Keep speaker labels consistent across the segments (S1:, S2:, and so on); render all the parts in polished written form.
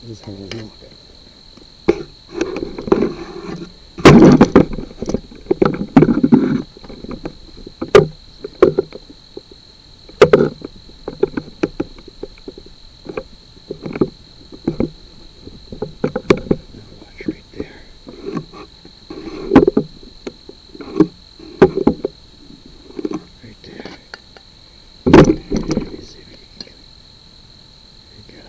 S1: This is how I walk. Watch right there. Right there. Let me see if you can get it. There you go.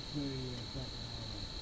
S2: see a second auto.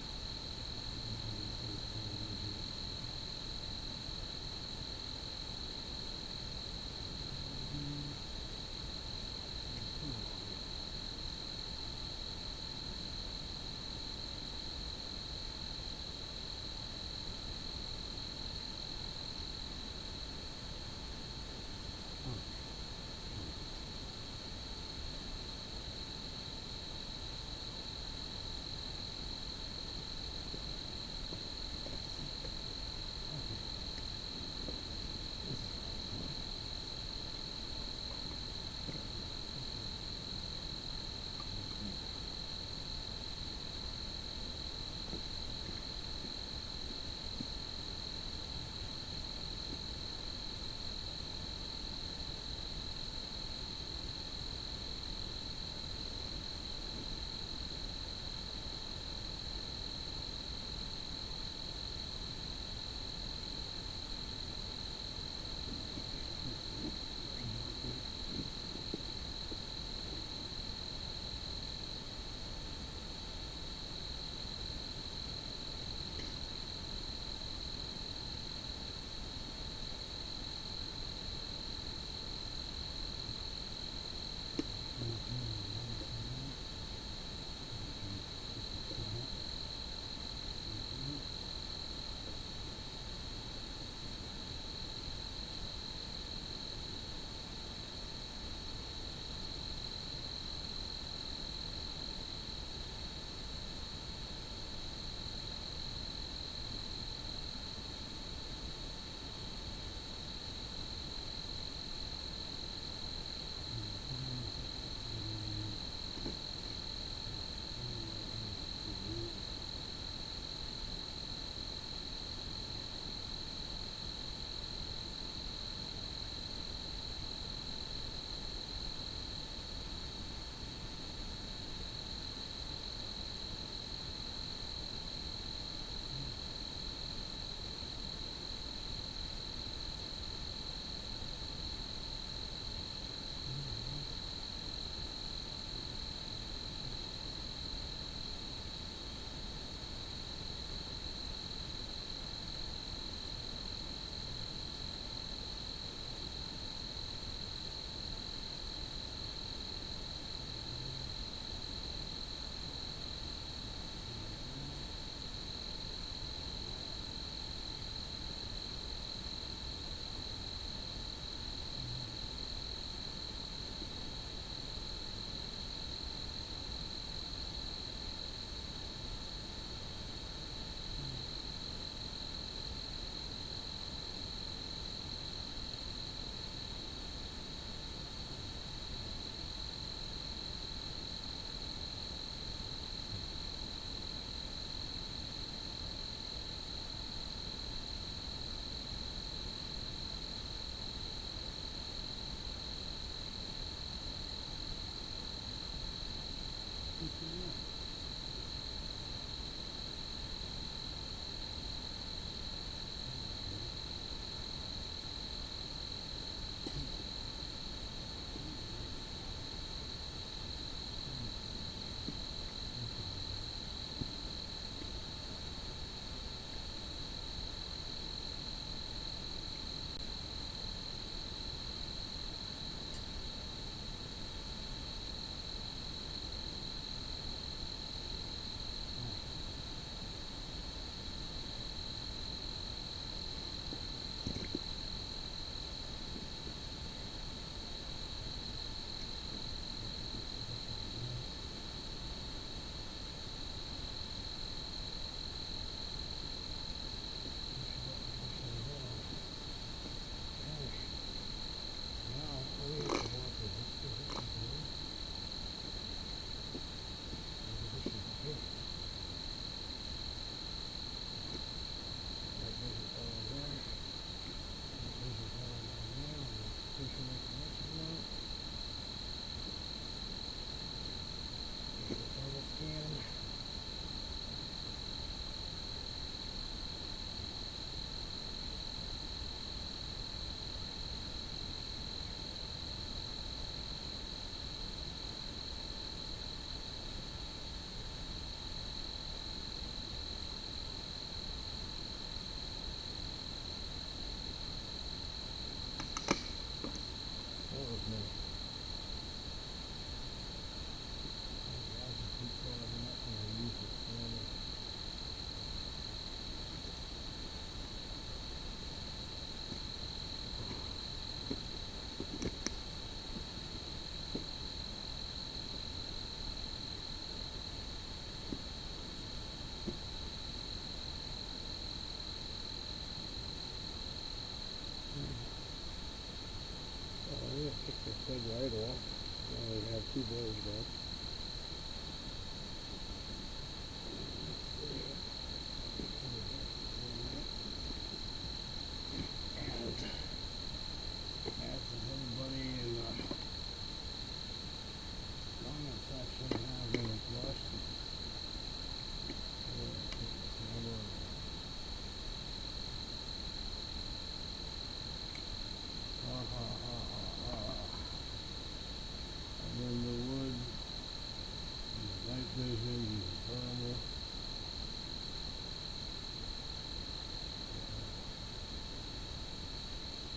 S3: vision using thermal.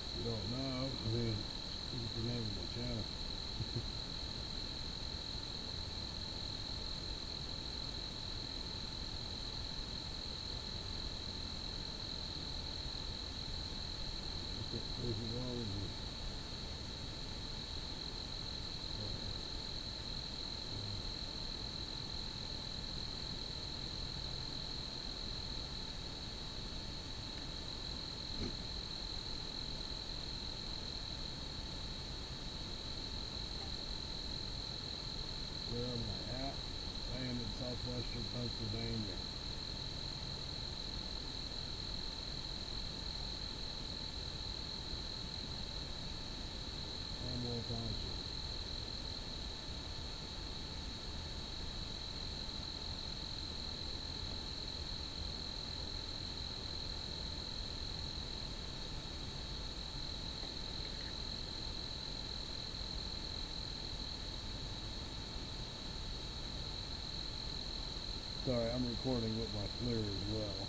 S3: If you don't know, I mean, look at the name of my channel. Physiology. Where am I at? I am in southwestern Pennsylvania. Cromwell Township. Sorry, I'm recording with my FLIR as well.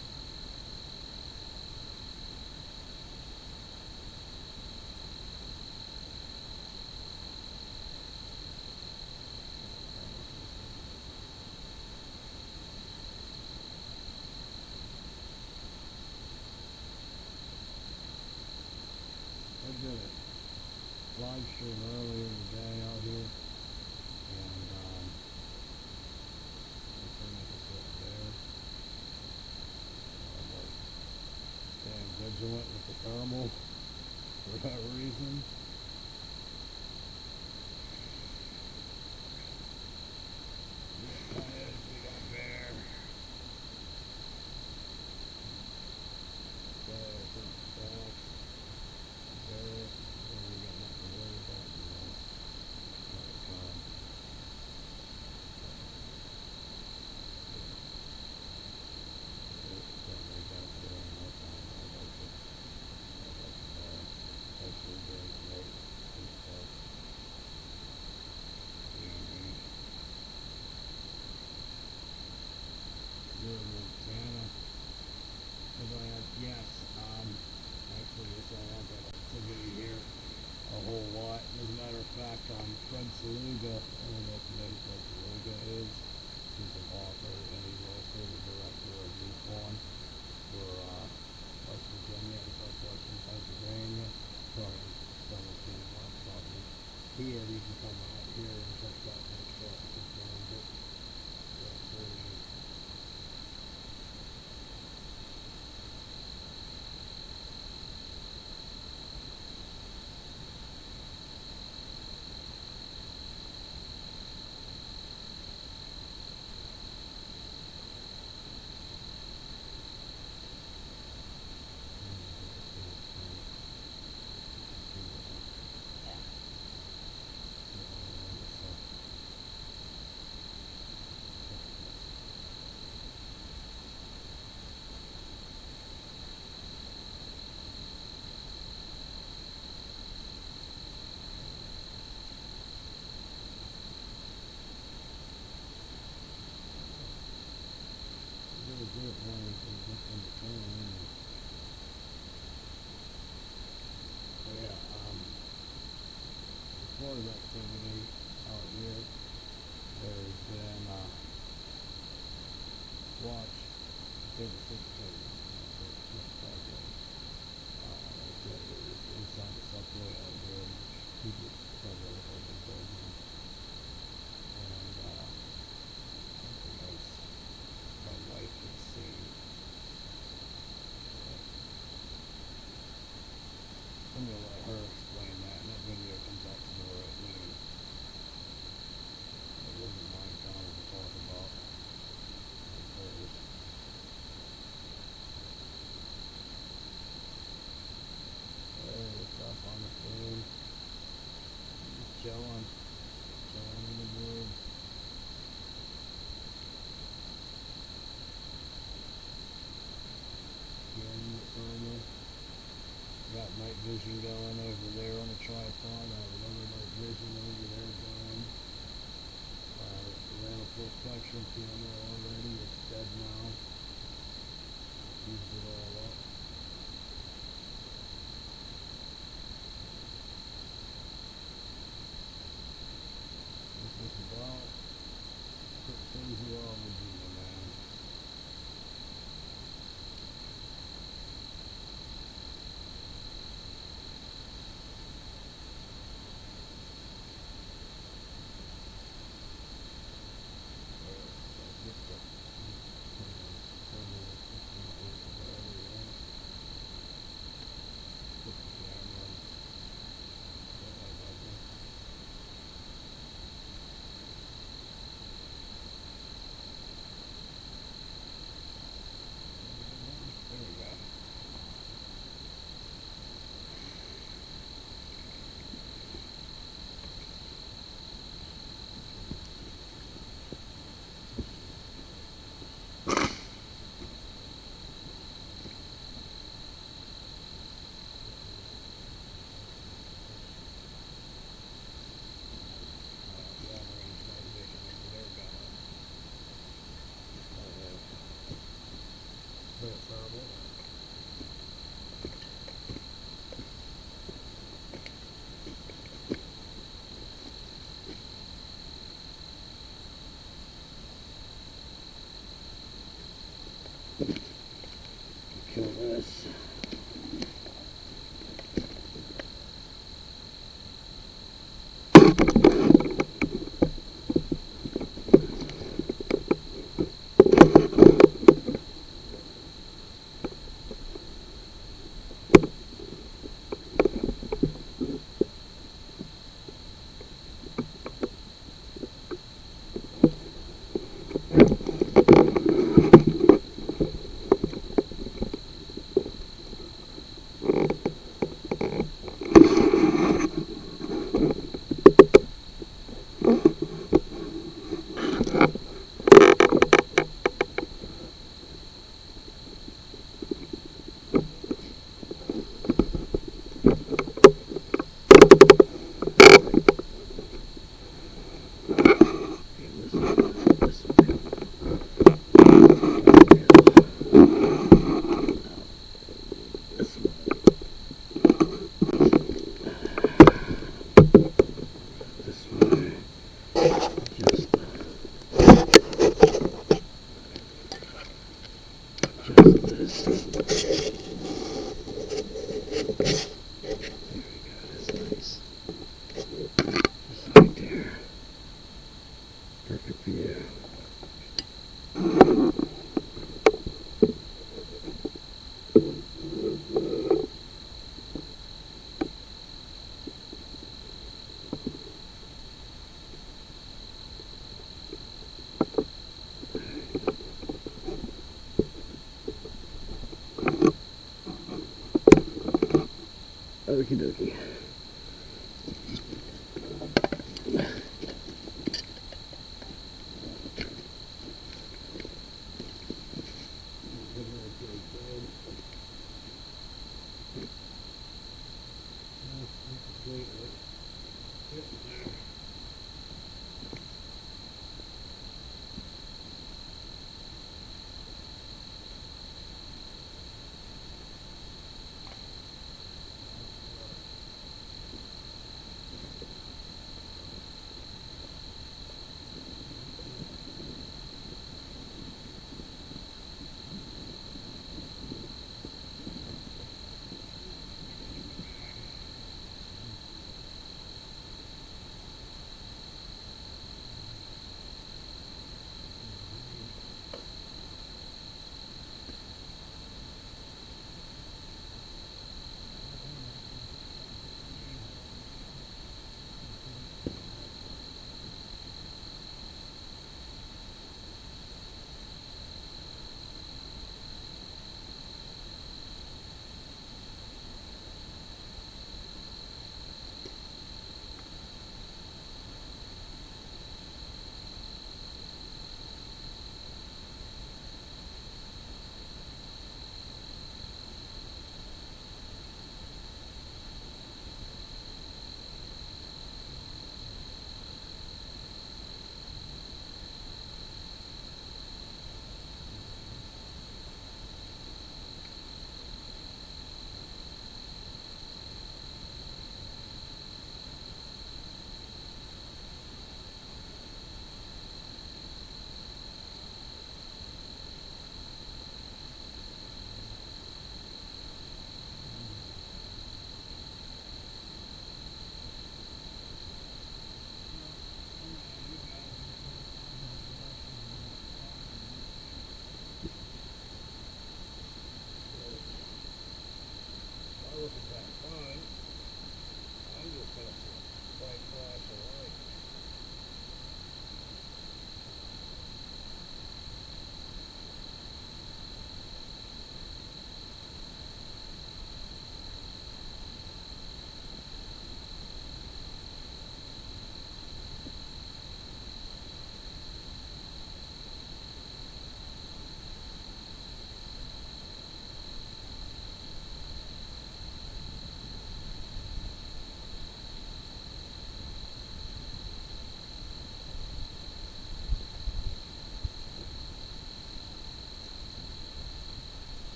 S3: I did a live stream earlier today out here, and let's bring this up there. I was staying vigilant with the thermal for that reason. We got coyotes, we got bear. We got nothing to worry about, you know. You're in Montana. Yes, actually, yes, I have got activity here a whole lot. As a matter of fact, Fred Saluga, I don't know if you know who Fred Saluga is. He's an author and he's also the director of Recon for West Virginia and Southwestern Pennsylvania. Sorry, simultaneous while I'm talking. He had even come out here and checked out my truck and confirmed it. So it's very really good at one thing just in the phone. But yeah, as far as activity out here, there's been watch October 16th. Like I said, it was inside the subway out here, which people probably look like a building. And something else my wife had seen. I'm gonna let her explain that, and that video comes out tomorrow at noon. It wasn't mine kind of to talk about. It's hers. Hey, what's up on the stream? Just chilling. Chilling in the woods. Getting the thermal. Got night vision going over there on the tripod. I have another night vision over there going. Ran a suction panel already. It's dead now. Used it all up. This is about put physiology in man.
S1: Kill this. Perfect view. Okie dokie.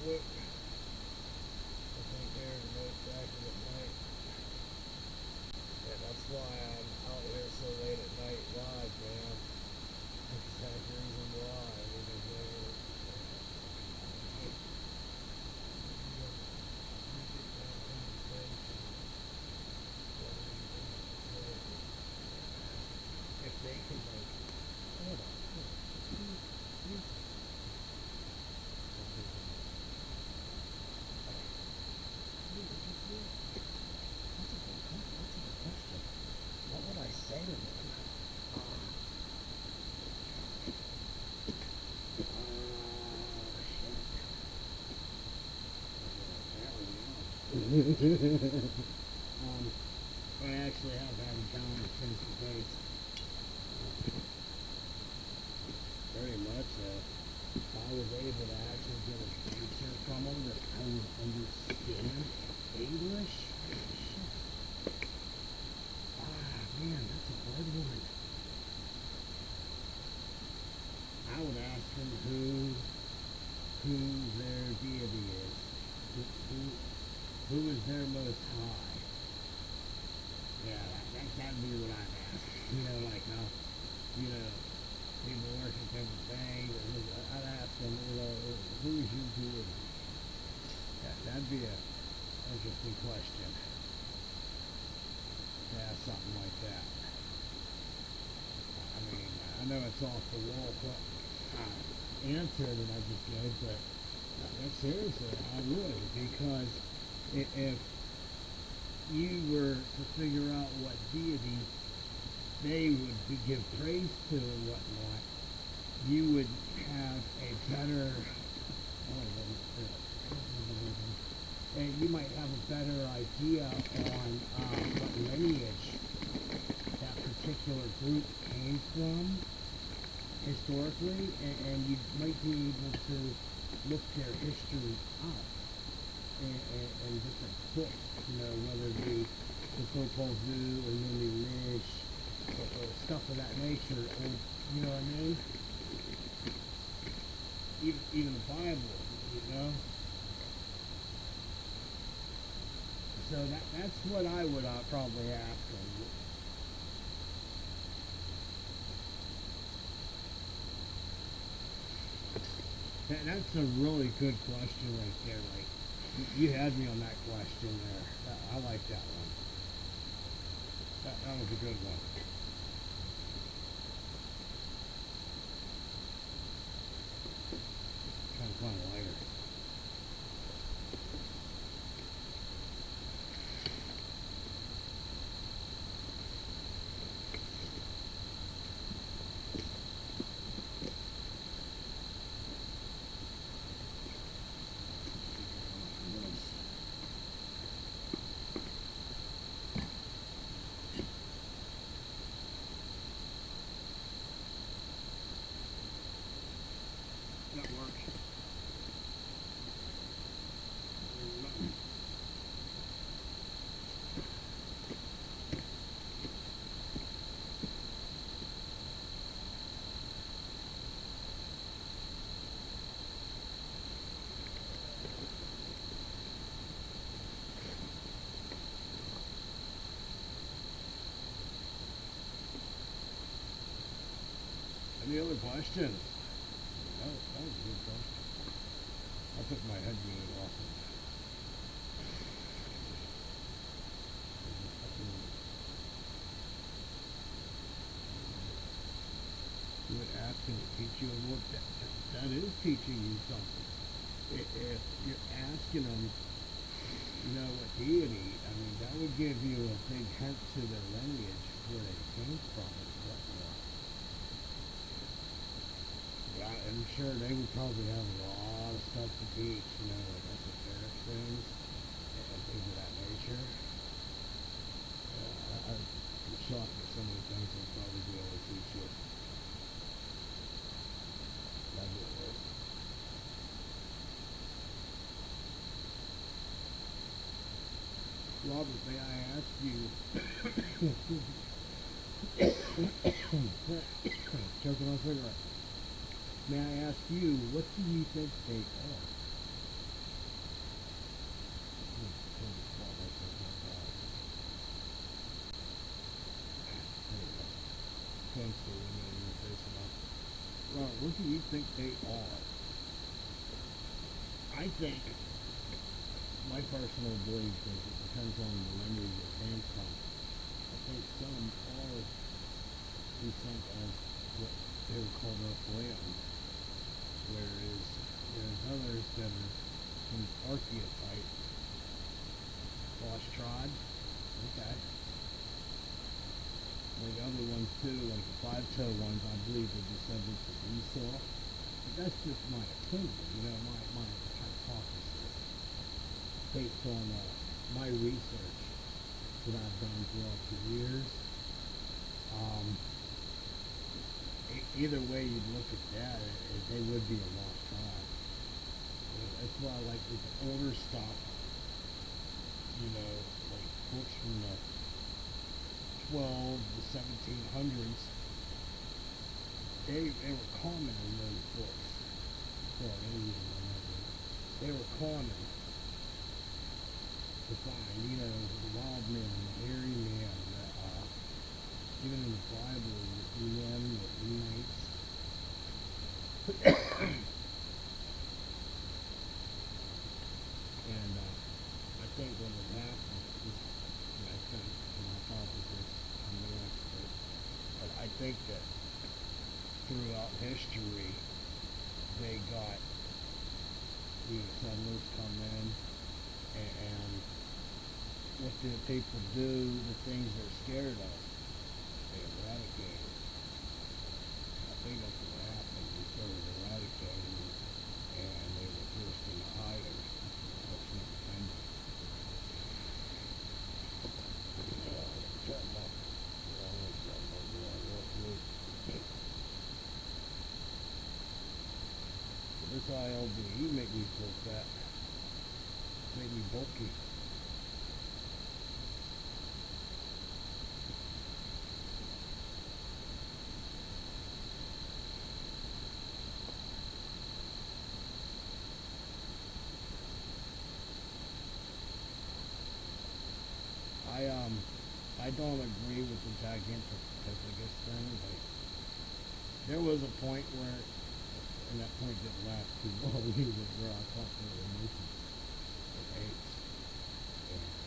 S3: quick. I think there's no tracking at night. Yeah, that's why I'm out here so late at night live, man. That's the exact reason why. Because if they can like, hold on. That's a good question. What would I say to them? I actually have had encounters face to face. Very much so. If I was able to actually get a answer from them that I would understand English. Shit. Man, that's a hard one. I would ask them who their deity is. Who is their most high? Yeah, that'd be what I'd ask. Like people worship different things. I'd ask them, who's your deity? That'd be an interesting question. To ask something like that. I mean, I know it's off the wall answer that I just gave, but seriously, I would, because if you were to figure out what deity they would give praise to and whatnot, you would have a better, and you might have a better idea on what lineage that particular group came from historically, and you might be able to look their history up in different books, whether it be the Popol Vuh or Mimi Lish or stuff of that nature, and you know what I mean? Even the Bible. So that's what I would probably ask them. That's a really good question right there. Like, you had me on that question there. I like that one. That was a good one. Trying to find a lighter. That works. Any other questions? That was a good question. I took my head unit off. You would ask him to teach you a word. That is teaching you something. If you're asking them, what deity, I mean, that would give you a big hint to their lineage, where they came from and whatnot. But I'm sure they would probably have a lot of stuff to teach, like esoteric things and things of that nature. I'm shocked at some of the things they'd probably be able to teach you. That'd be it. Robert, may I ask you, choking on a cigarette. May I ask you, what do you think they are? sense to when you're in the face enough. Well, what do you think they are? I think my personal belief is it depends on the lender you advance from. I think some are descent of what they would call the land, whereas there's others that are some archetype, lost tribes. Okay. Like other ones too, like the five-toe ones, I believe are descendants of Esau. But that's just my opinion, my hypothesis, based on my research that I've done throughout the years. Either way you look at that, they would be a lost tribe. That's why I like with the older stuff, like books from the 12 to 1700s, they were common in those books. For Indian language, they were common to find, the wild man, the hairy man, even in the Bible, the Elam, the Emites. And I think what would happen is, I think, and I thought this, I'm no expert, but I think that throughout history, they got the settlers come in, and what did people do? The things they're scared of, they eradicated. I think that's what happened. They started eradicating, and they were forced into hiding. That's what happened. This ILD make me feel fat. Make me bulky. I don't agree with the gigantic thing. Like, there was a point where, and that point didn't last too long either, where I thought there were monkeys with apes. And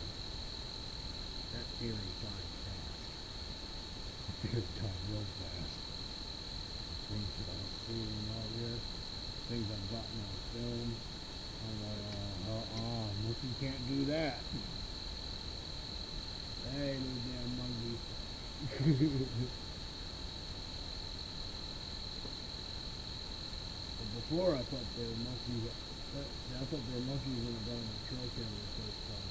S3: that theory died fast. It died real fast. Things that I've seen out here, things I've gotten on film, I'm like, monkey can't do that. Hey, no damn monkey. But before I thought there were monkeys. I thought there were monkeys in the bottom of the trail camera first time.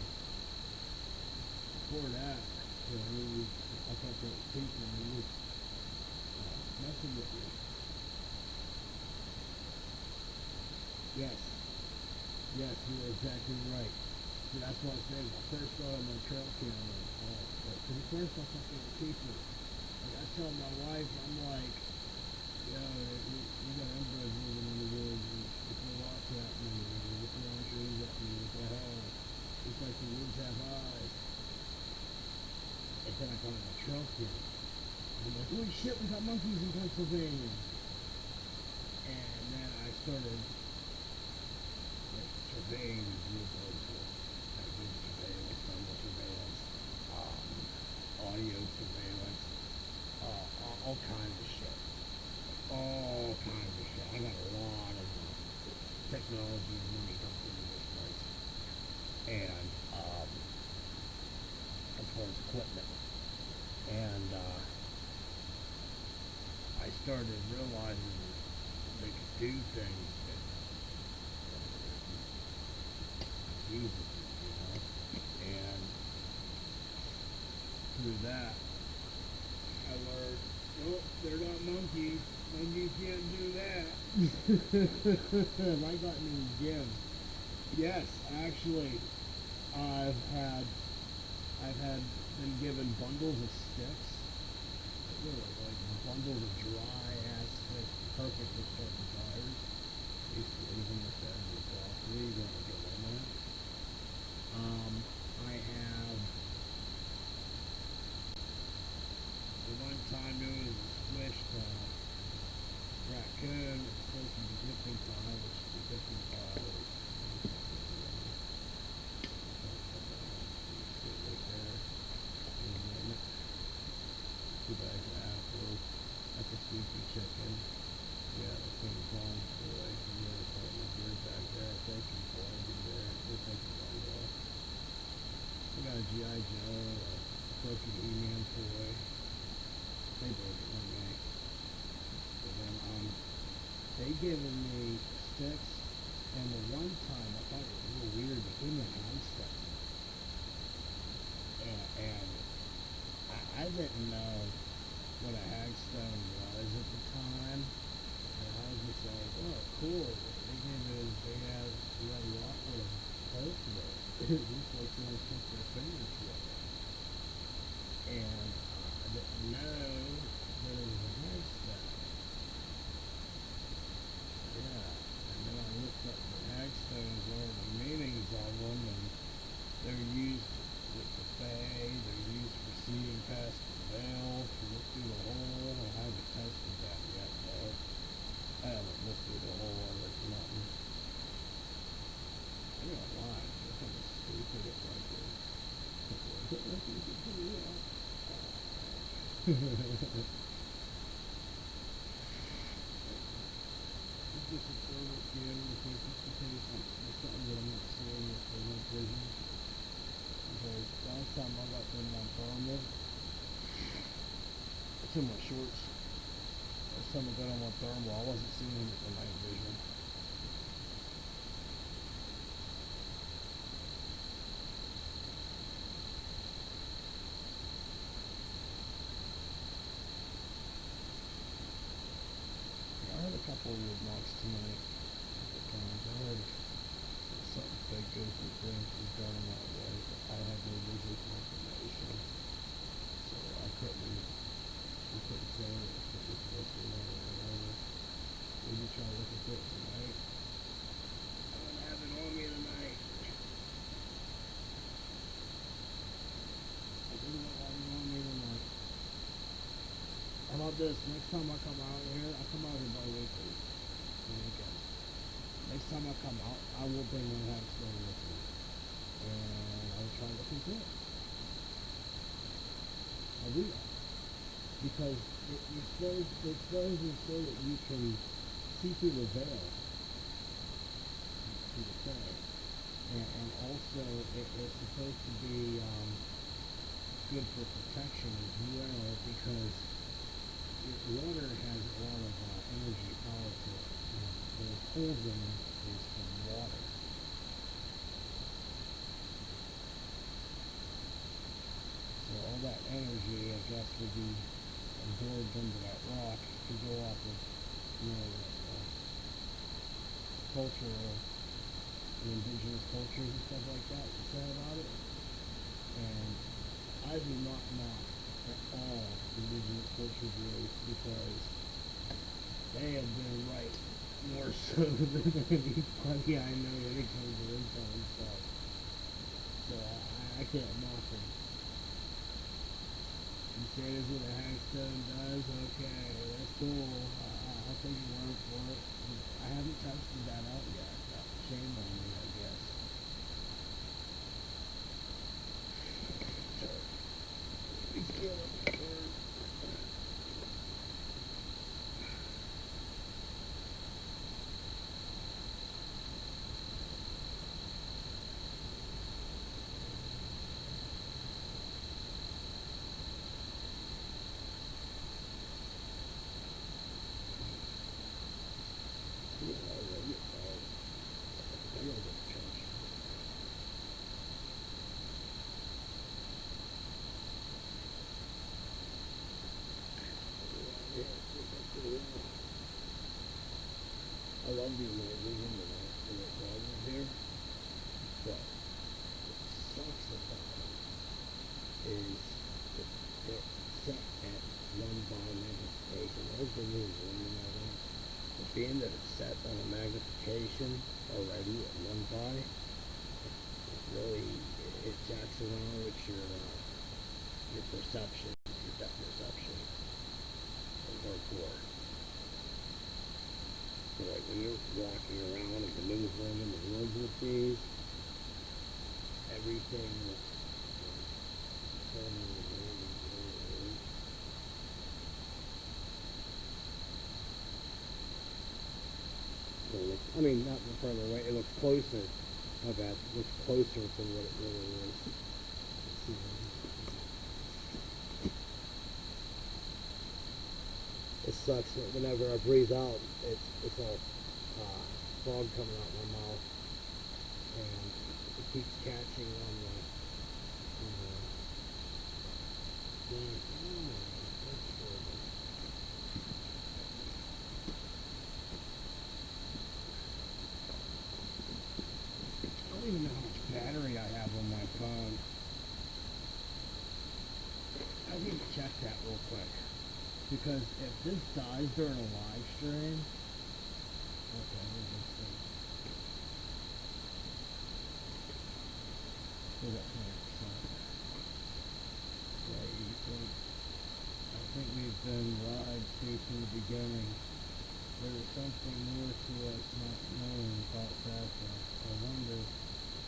S3: Before that, I thought there were people who were messing with me. Yes, you are exactly right. See, that's what I was saying. When I first saw him on trail camera, because at first I thought they were people. Like, I tell my wife, I'm like, you got inbreds living in the woods, and if they watch at me, and if they're on trees at me, what the hell? It's like the woods have eyes. And then I got on the trail camera. I'm like, holy shit, we got monkeys in Pennsylvania. And then I started, like, surveying these woods like this. Surveillance, thermal surveillance, audio surveillance, all kinds of shit. All kinds of shit. I got a lot of technology and money dumped into this place. And as far as equipment. And I started realizing they could do things that Jesus, and through that I learned, nope, they're not monkeys. Monkeys can't do that. I got in the gym. Yes, actually, I've been given bundles of sticks. Like bundles of dry ass sticks, perfect for starting fires. I used to leave them with that in the coffee, you gotta get in there. I have, the one time there was a G.I. Joe, a broken He-Man toy. They broke it one day. But then, they given me sticks, and the one time I thought it was a little weird, they gave me a hagstone. And I didn't know what a hagstone was at the time. And I was just like, oh, cool. We had a lot with a hole through it. It looks like someone stuck their finger through it. And I didn't know that it was a hagstone. Yeah. And then I looked up the hagstones, learned the meanings of them, and they're used with the Fae, they're used for seeing past the veil, to look through the hole. I haven't tested that yet, though. I haven't looked through the hole of it, nothing. I'm gonna lie, look how stupid it might be. Look like you can put it out. It's just a thermal scanner to see if it's the case. There's something that I'm not seeing with the night vision. Because last time I got them on thermal, it's in my shorts. Last time I got them on thermal, I wasn't seeing them with the night vision. I heard a couple of weird knocks tonight. I heard something big goofy thing was going that way, but I had no visual confirmation. So I couldn't say if it was supposed to be that or whatever. Maybe try to look at it tonight. I'm gonna have it on me tonight. I think I'm gonna have it on me tonight. How about this? Next time I come out here, I come out here bi-weekly. On the weekends. Next time I come out, I will bring my hagstone with me. And I will try to look into it. I will. Because it's supposed so that you can see through the veil. Through the Fae. And also, it's supposed to be good for protection as well, because water has a lot of energy power to it. The poison is from water. So all that energy, I guess, would be absorbed into that rock to go off of, the culture of the indigenous cultures and stuff like that you said about it. And I do not knock at all indigenous culture groups, because they have been right more so than anybody I know when it comes to this kind of stuff. So I can't knock them. You say this is what a hagstone does? Okay, that's cool. I'll take your word for it. I haven't tested that out yet. Shame on me, I guess. He's going up the stairs. I love the night vision when it causes here, but what sucks about it is it's set at 1 by magnification. There's good news, you know that. But being that it's set on a magnification already at 1 by, it really, it jacks around with your perception, your depth perception, and hardcore. So like when you're walking around and maneuvering in the woods with these, everything looks turning really. So it looks, I mean, not further away, it looks closer. My bad. It looks closer to what it really is. It's season. It sucks that whenever I breathe out, it's all fog coming out my mouth, and it keeps catching on the thing. Oh, that's horrible. I don't even know how much battery I have on my phone. I need to check that real quick. Because if this dies during a live stream, okay, let me just see. Still got 20%. Yeah, I think we've been lied to from the beginning. There is something more to us not knowing about Sasha. I wonder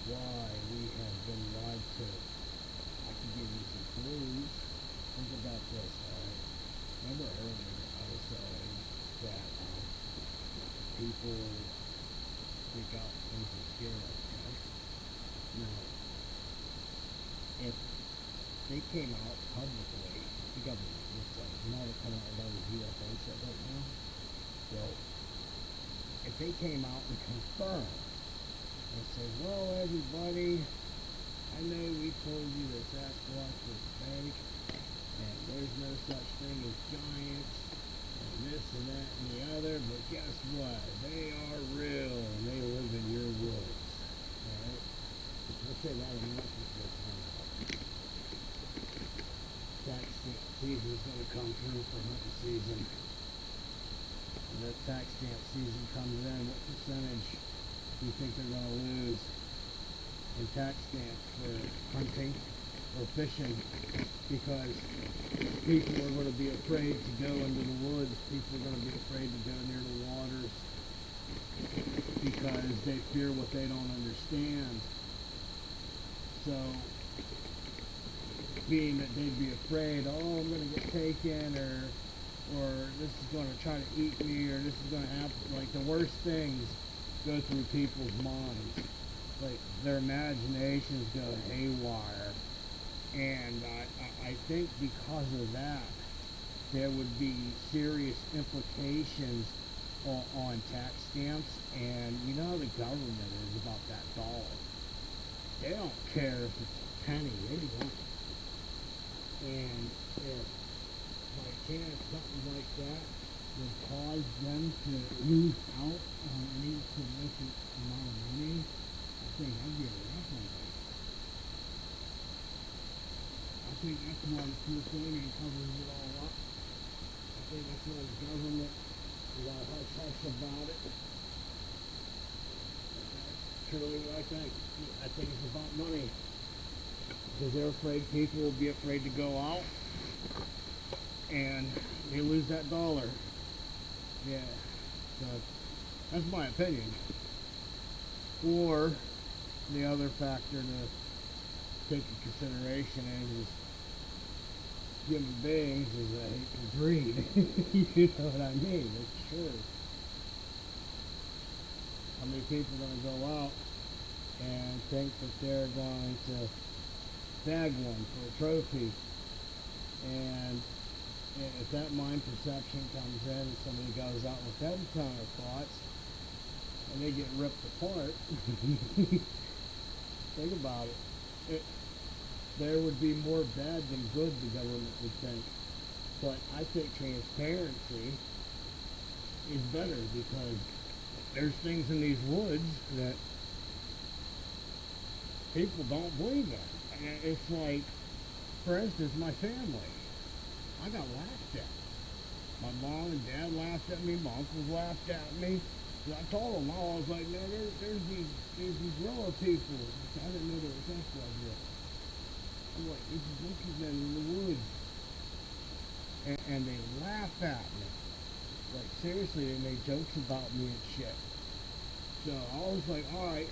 S3: why we have been lied to. I can give you some clues. Think about this, alright? Remember earlier I was saying that people freak out things that scare us, okay? Now, if they came out publicly, the government would say, now they're coming out with all these UFO shit right now. Well, if they came out and confirmed and said, well, everybody, I know we told you that Sasquatch was fake, and there's no such thing as giants, and this and that and the other, but guess what? They are real, and they live in your woods. Alright? Let's say that announcement gets come out. Tax stamp season's going to come through for hunting season. When that tax stamp season comes in, what percentage do you think they're going to lose in tax stamps for hunting or fishing? Because people are going to be afraid to go into the woods. People are going to be afraid to go near the waters because they fear what they don't understand. So, being that they'd be afraid, oh, I'm going to get taken, or this is going to try to eat me, or this is going to happen. Like, the worst things go through people's minds. Like, their imaginations go haywire. And I think because of that, there would be serious implications on tax stamps. And you know how the government is about that dollar. They don't care if it's a penny, they want it. And if by chance something like that would cause them to lose out on any significant amount of money, I think that'd be a raffle night. I think that's why the Smithsonian covers it all up. I think that's why the government is all hush-hush about it. That's truly what I think. I think it's about money. Because they're afraid people will be afraid to go out. And they lose that dollar. Yeah. So, that's my opinion. Or, the other factor to take into consideration is human beings is a hateful breed. You know what I mean? It's true. How many people are going to go out and think that they're going to bag one for a trophy? And if that mind perception comes in and somebody goes out with them kind of thoughts and they get ripped apart, think about it. There would be more bad than good, the government would think. But I think transparency is better because there's things in these woods that people don't believe in. And it's like, for instance, my family. I got laughed at. My mom and dad laughed at me. My uncles laughed at me. And I told them all, I was like, man, there's these roller people. I didn't know there was Sasquatch here. I'm like, this is monkey men in the woods. And they laugh at me. Like, seriously, they made jokes about me and shit. So I was like, alright,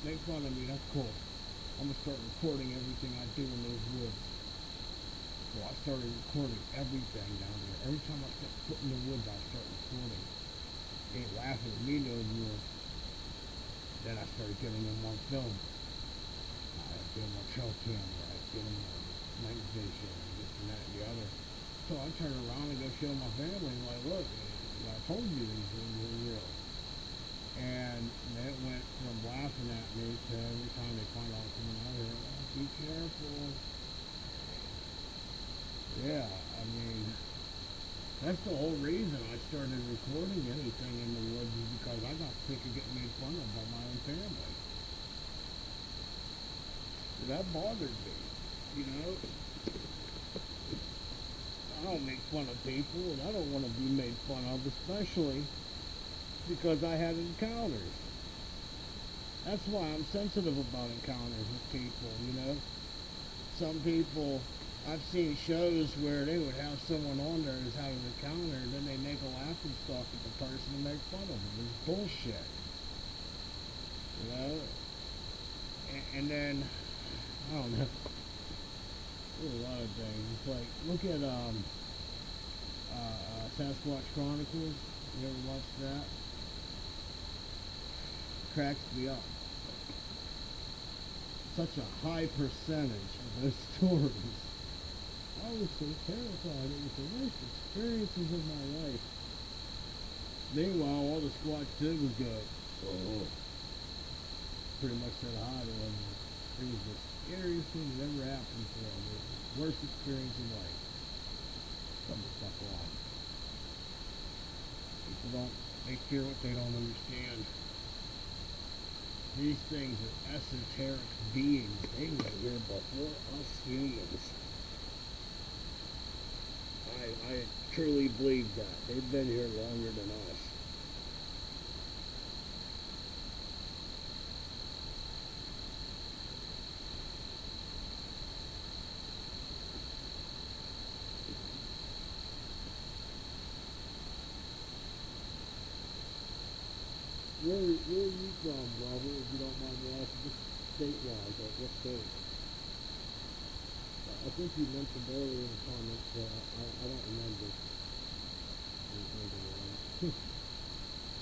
S3: make fun of me, that's cool. I'm gonna start recording everything I do in those woods. So I started recording everything down there. Every time I step foot in the woods, I start recording. They ain't laughing at me no more. Then I started getting them on film. I had them on trail camera. I get them night vision and this and that and the other. So I turn around and go show my family, like, look, I told you these things were real. And it went from laughing at me to every time they find out coming out here, oh, be careful. Yeah, I mean, that's the whole reason I started recording anything in the woods is because I got sick of getting made fun of by my own family. That bothered me, you know? I don't make fun of people, and I don't want to be made fun of, especially because I had encounters. That's why I'm sensitive about encounters with people, you know? Some people, I've seen shows where they would have someone on there who's had an encounter, and then they make a laughing stock at the person and make fun of them. It's bullshit. You know? And then, I don't know. There's a lot of things. It's like, look at Sasquatch Chronicles. You ever watched that? Cracks me up. Such a high percentage of those stories. I was so terrified. It was the worst experiences of my life. Meanwhile, all the Squatch did was go, oh. Pretty much said hi to them. It was the scariest thing that ever happened to them. It was the worst experience of life. Come the fuck on. They fear what they don't understand. These things are esoteric beings. They were here before us humans. I truly believe that. They've been here longer than us. Where are you from, brother, if you don't mind me asking? Just state-wise, like what state? I think you mentioned earlier in the comments, but I don't remember. I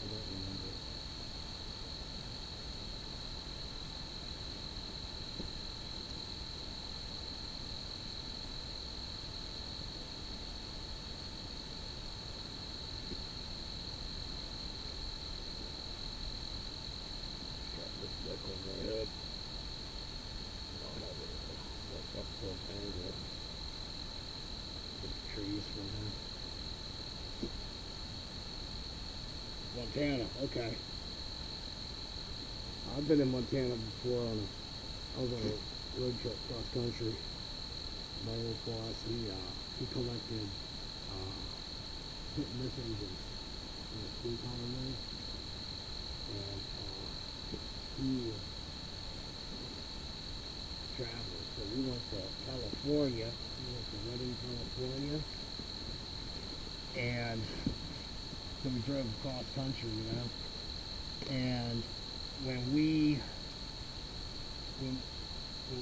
S3: don't remember. Got this deck on my head. I'll have it up to an angle. The trees from there. Montana, okay. I've been in Montana before I was on a road trip cross country. My old boss, he collected hit and misses in the blue collar road. And he traveled. So we went to California. We went to Redding, California. And so we drove across country, you know. And when we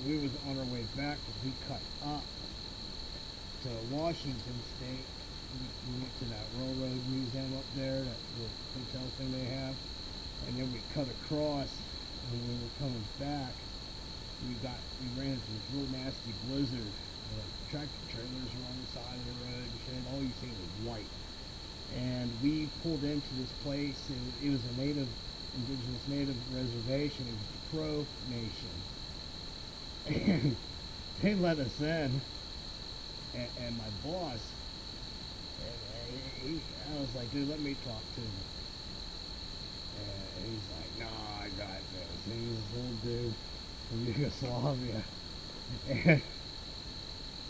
S3: was on our way back, we cut up to Washington State. We went to that railroad museum up there, that little hotel thing they have, and then we cut across. And when we were coming back, we ran into this real nasty blizzard. Tractor trailers were on the side of the road and shit. All you see was white. And we pulled into this place. It was a indigenous native reservation. It was the Crow Nation. And they let us in. And my boss, I was like, dude, let me talk to him. And he's like, nah, I got this. And he's this old dude from Yugoslavia. And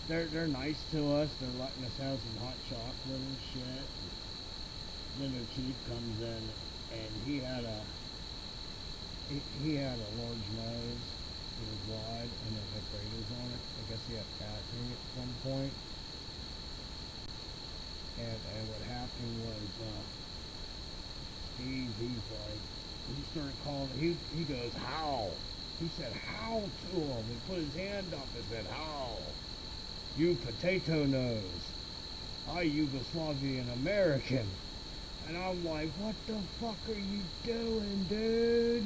S3: they're nice to us. They're letting us have some hot chocolate and shit. Then their chief comes in, and he had a large nose. It was wide, and it had craters on it. I guess he had tattooing at some point. And what happened was, he's like, he started calling, he goes, how? He said, how to him, and put his hand up and said, how? You potato nose. I Yugoslavian American. And I'm like, what the fuck are you doing, dude?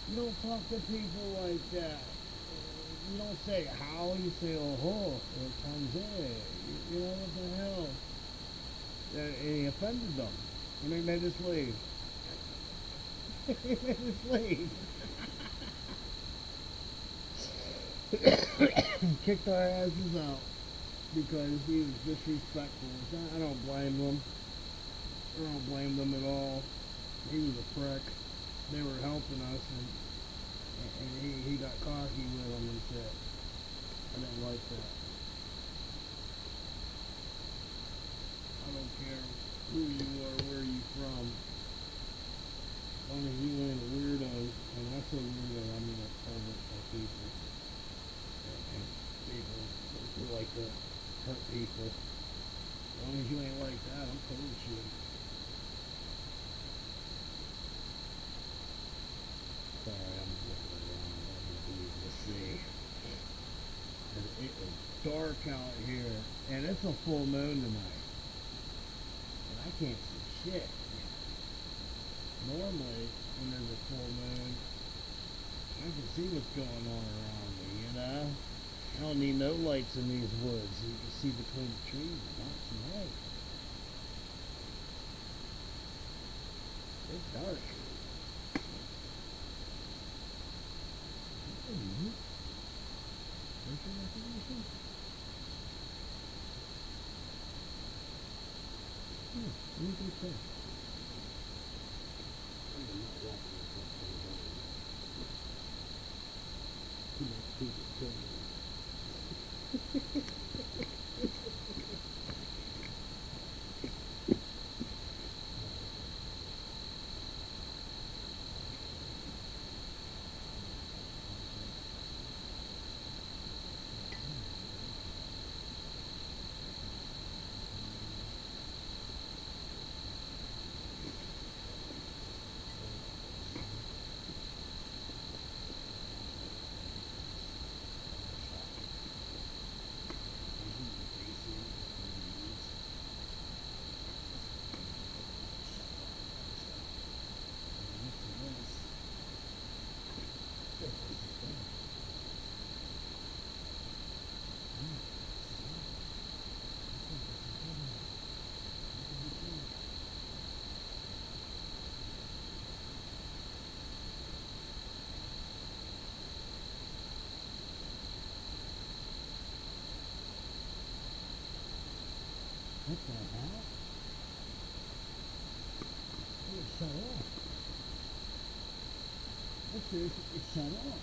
S3: You don't talk to people like that. you don't say how, you say oh, or Tanzania. You know what the hell? And he offended them. And they made us leave. They made us leave. Kicked our asses out because he was disrespectful. I don't blame them. I don't blame them at all. He was a prick. They were helping us, and he got cocky with them and shit. I didn't like that. I don't care who you are, where you from. As long as you ain't a weirdo, and when I say weirdo, I mean a pervert of people. And people who like to hurt people. As long as you ain't like that, I'm cool with you. Sorry, I'm looking around. I want to be able to see. And it is dark out here, and it's a full moon tonight. And I can't see shit. Normally, when there's a full moon, I can see what's going on around me, you know? I don't need no lights in these woods. You can see between the trees, but not tonight. It's dark. Let me go check. I am not walking across the road. Too much people kill me. What the hell? It shut off. That's seriously, it shut off.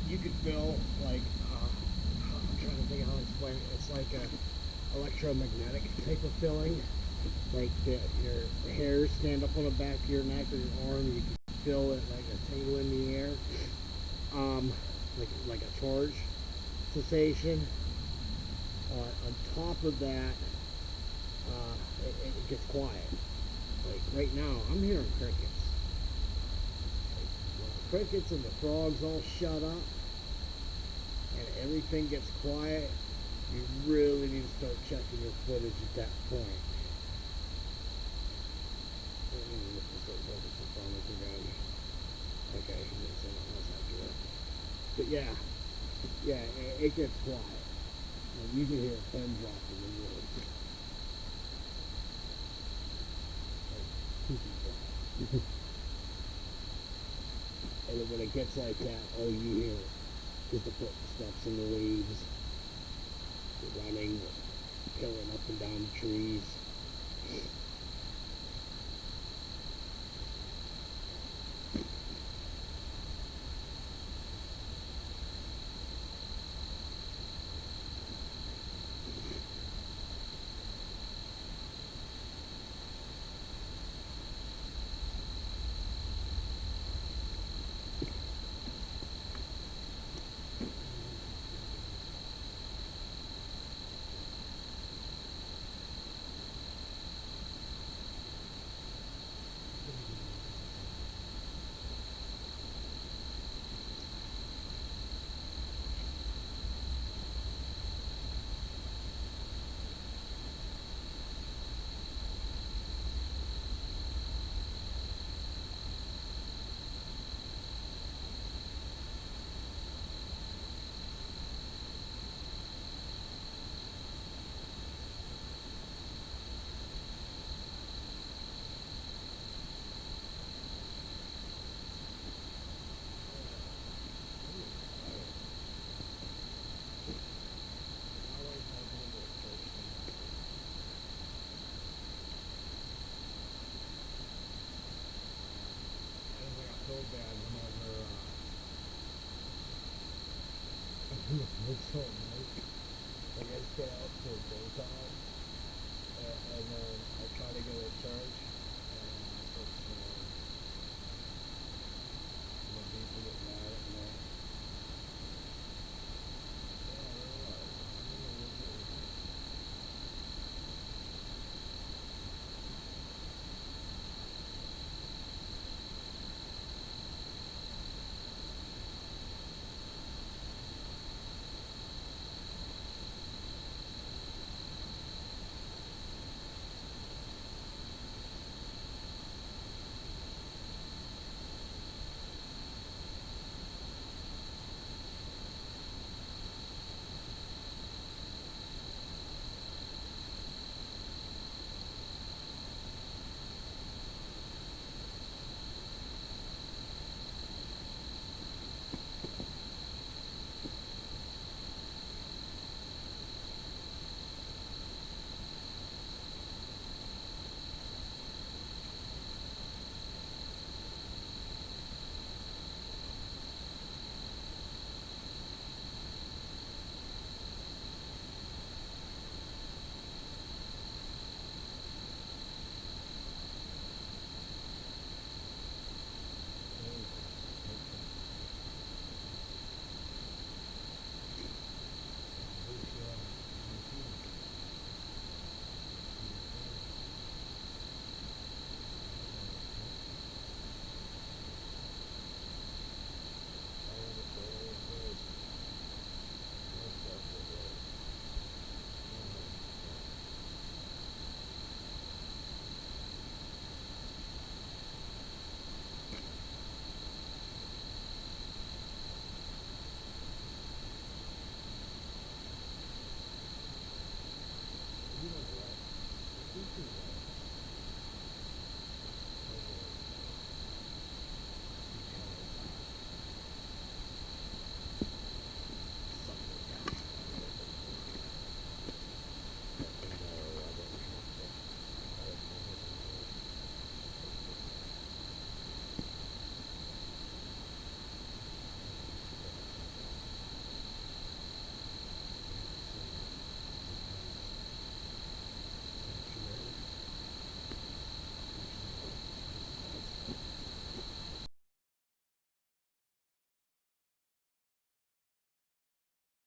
S3: You could feel like I'm trying to think how to explain it. It's like a electromagnetic type of feeling, like your hairs stand up on the back of your neck or your arm. You can feel it like a tingle in the air, like a charge sensation. On top of that, it gets quiet. Like right now, I'm hearing crickets. Like when the crickets and the frogs all shut up, and everything gets quiet, You really need to start checking your footage at that point. Let me look this up so I can find this again. Okay, he didn't say nothing else after that. But yeah, it gets quiet. And you can hear a pin drop in the woods. Like, super quiet. And then when it gets like that, all you hear is the footsteps in the leaves, the running, the peeling up and down the trees. So bad whenever it's so night. Like I stay out till daytime, and then I try to go to church,